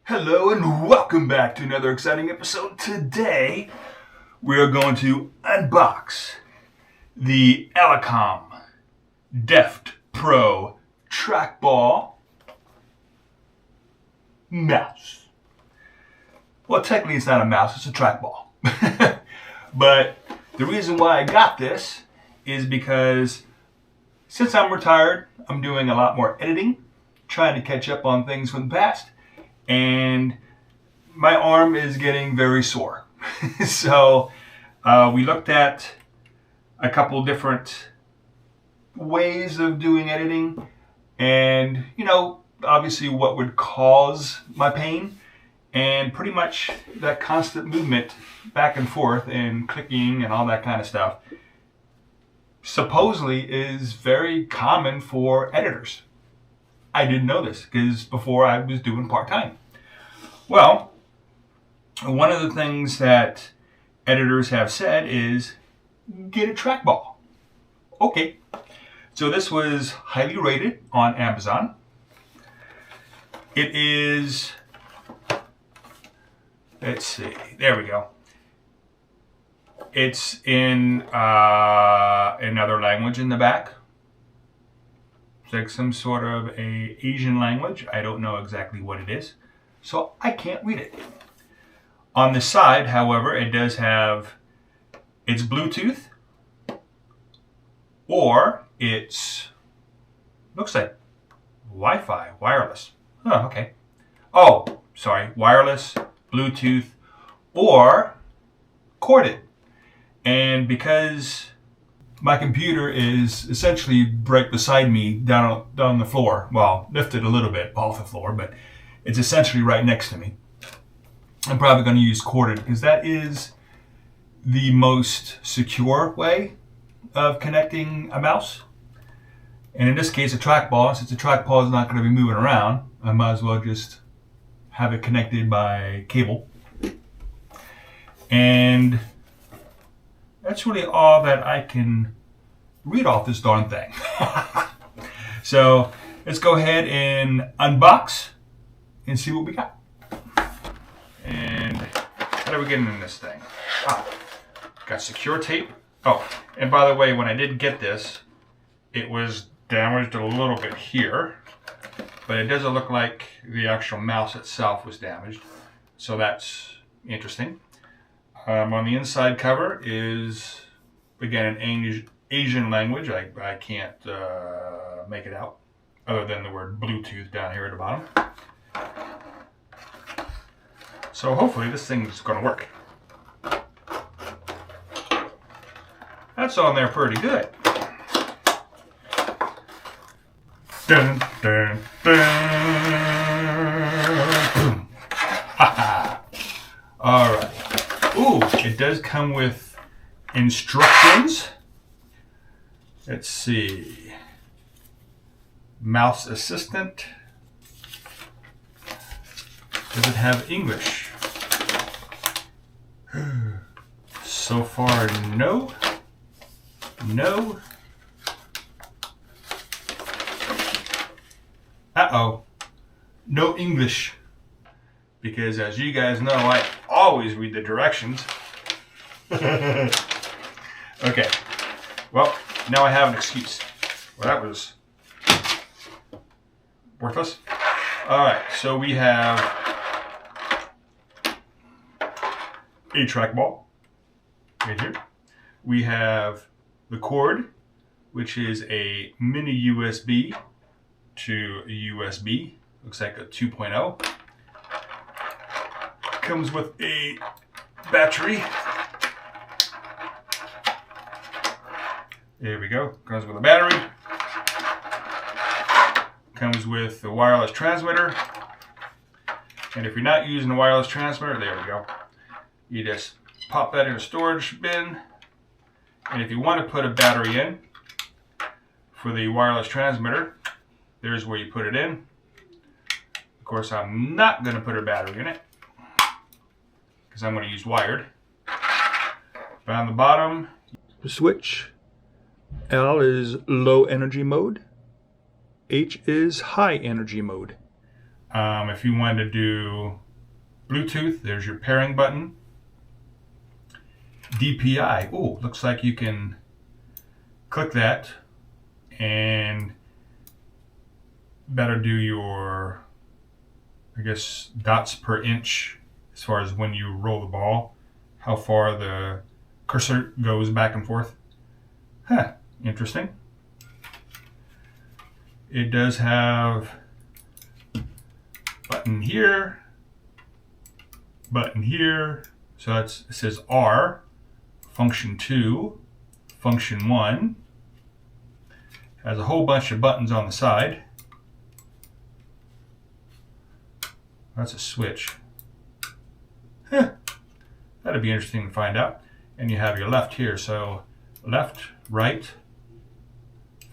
Hello and welcome back to another exciting episode. Today we are going to unbox the ELECOM Deft Pro Trackball mouse. Well, technically it's not a mouse, it's a trackball. But the reason why I got this is because since I'm retired, I'm doing a lot more editing, trying to catch up on things from the past. And my arm is getting very sore. So we looked at a couple different ways of doing editing and, obviously what would cause my pain. And pretty much that constant movement back and forth and clicking and all that kind of stuff supposedly is very common for editors. I didn't know this because before I was doing part-time. Well, one of the things that editors have said is get a trackball. Okay, so this was highly rated on Amazon. It is, let's see, there we go. It's in another language in the back. It's like some sort of a Asian language. I don't know exactly what it is, so I can't read it. On the side, however, it does have its Bluetooth, or it's, looks like Wi-Fi, wireless. Oh, okay. Oh, sorry, wireless, Bluetooth, or corded. And because my computer is essentially right beside me down the floor. Well, lifted a little bit off the floor, but it's essentially right next to me. I'm probably going to use corded because that is the most secure way of connecting a mouse. And in this case, a trackball. Since the trackball is not going to be moving around, I might as well just have it connected by cable. And that's really all that I can read off this darn thing. So let's go ahead and unbox and see what we got. And how do we get in this thing? Got secure tape. Oh, and by the way, when I did get this, it was damaged a little bit here, but it doesn't look like the actual mouse itself was damaged. So that's interesting. On the inside cover is, again, an Asian language. I can't make it out, other than the word Bluetooth down here at the bottom. So hopefully this thing's going to work. That's on there pretty good. Dun, dun, dun. All right. Ooh, it does come with instructions. Let's see. Mouse assistant. Does it have English? So far, no. No. Uh-oh. No English. Because as you guys know, I always read the directions. Okay. Well, now I have an excuse. Well, that was worthless. All right, so we have a trackball right here. We have the cord, which is a mini USB to a USB. Looks like a 2.0. Comes with a battery. There we go. Comes with a battery. Comes with the wireless transmitter. And if you're not using the wireless transmitter, there we go. You just pop that in a storage bin. And if you want to put a battery in for the wireless transmitter, there's where you put it in. Of course, I'm not going to put a battery in it because I'm going to use wired. But on the bottom, the switch. L is low energy mode. H is high energy mode. If you wanted to do Bluetooth, there's your pairing button. DPI, ooh, looks like you can click that and better do your, I guess, dots per inch as far as when you roll the ball, how far the cursor goes back and forth. Huh, interesting. It does have button here, so it says R, function 2, function 1. Has a whole bunch of buttons on the side. That's a switch. Huh. That'd be interesting to find out. And you have your left here, so left, right,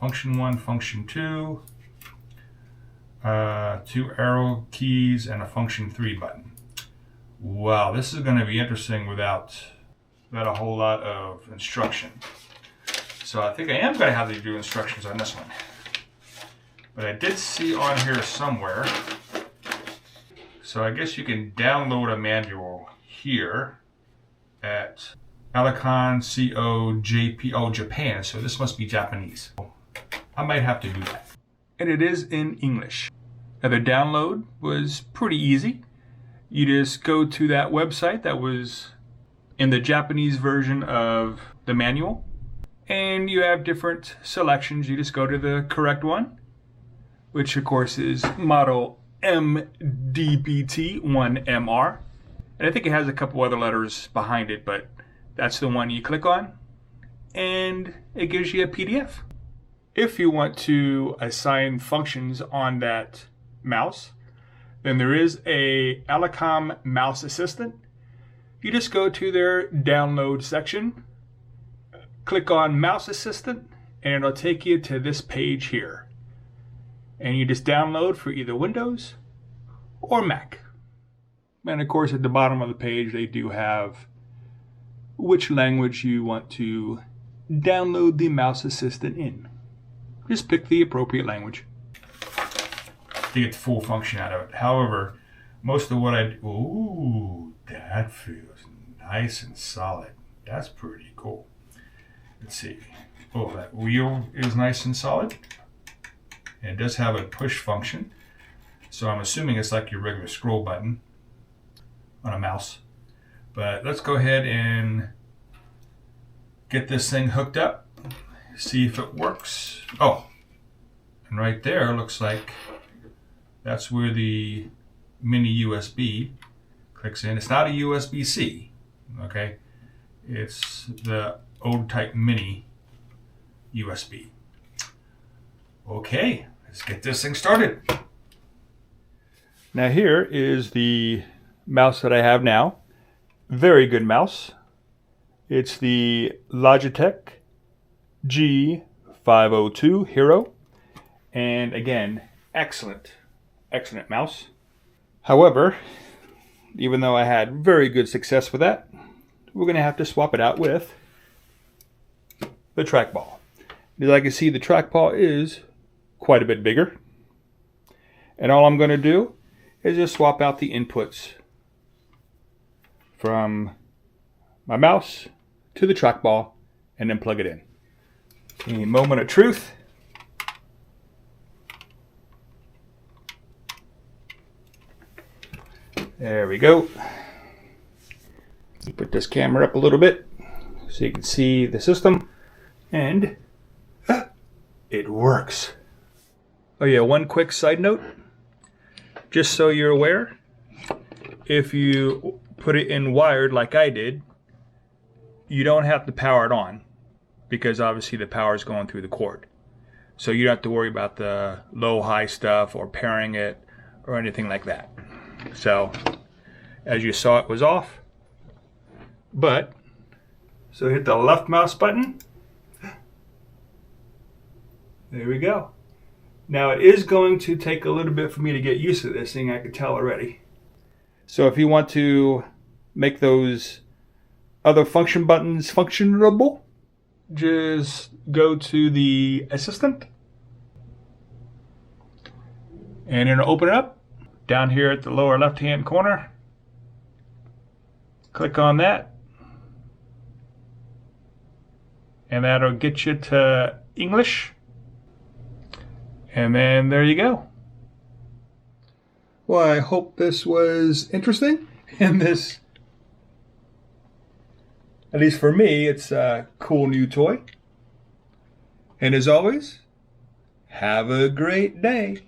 function 1, function 2, 2 arrow keys, and a function 3 button. Wow, this is going to be interesting without a whole lot of instruction. So I think I am going to have to do instructions on this one. But I did see on here somewhere. So I guess you can download a manual here at ELECOM Japan. So this must be Japanese. I might have to do that. And it is in English. Now the download was pretty easy. You just go to that website that was in the Japanese version of the manual, and you have different selections. You just go to the correct one, which of course is model MDPT1MR. And I think it has a couple other letters behind it, but that's the one you click on, and it gives you a PDF. If you want to assign functions on that mouse, then there is a ELECOM mouse assistant. You just go to their download section, click on mouse assistant, and it'll take you to this page here. And you just download for either Windows or Mac. And of course at the bottom of the page they do have which language you want to download the mouse assistant in. Just pick the appropriate language to get the full function out of it. However, most of what I do, ooh, that feels nice and solid. That's pretty cool. Let's see. Oh, that wheel is nice and solid. And it does have a push function. So I'm assuming it's like your regular scroll button on a mouse. But let's go ahead and get this thing hooked up. See if it works. Oh, and right there looks like that's where the mini USB clicks in. It's not a USB-C, okay? It's the old type mini USB. Okay, let's get this thing started. Now here is the mouse that I have now. Very good mouse. It's the Logitech G502 Hero. And again, excellent mouse. However, even though I had very good success with that, we're going to have to swap it out with the Trackball. As I can see, the Trackball is quite a bit bigger. And all I'm going to do is just swap out the inputs from my mouse to the Trackball and then plug it in. A moment of truth. There we go. Put this camera up a little bit so you can see the system, and it works. Oh yeah, one quick side note, just so you're aware, if you put it in wired like I did, you don't have to power it on, because obviously the power is going through the cord. So you don't have to worry about the low-high stuff or pairing it or anything like that. So as you saw, it was off. But so hit the left mouse button. There we go. Now it is going to take a little bit for me to get used to this thing, I can tell already. So if you want to make those other function buttons functionable, just go to the assistant and it'll open it up. down here at the lower left-hand corner. Click on that. And that'll get you to English. And then there you go. Well, I hope this was interesting. And this, at least for me, it's a cool new toy. And as always, have a great day.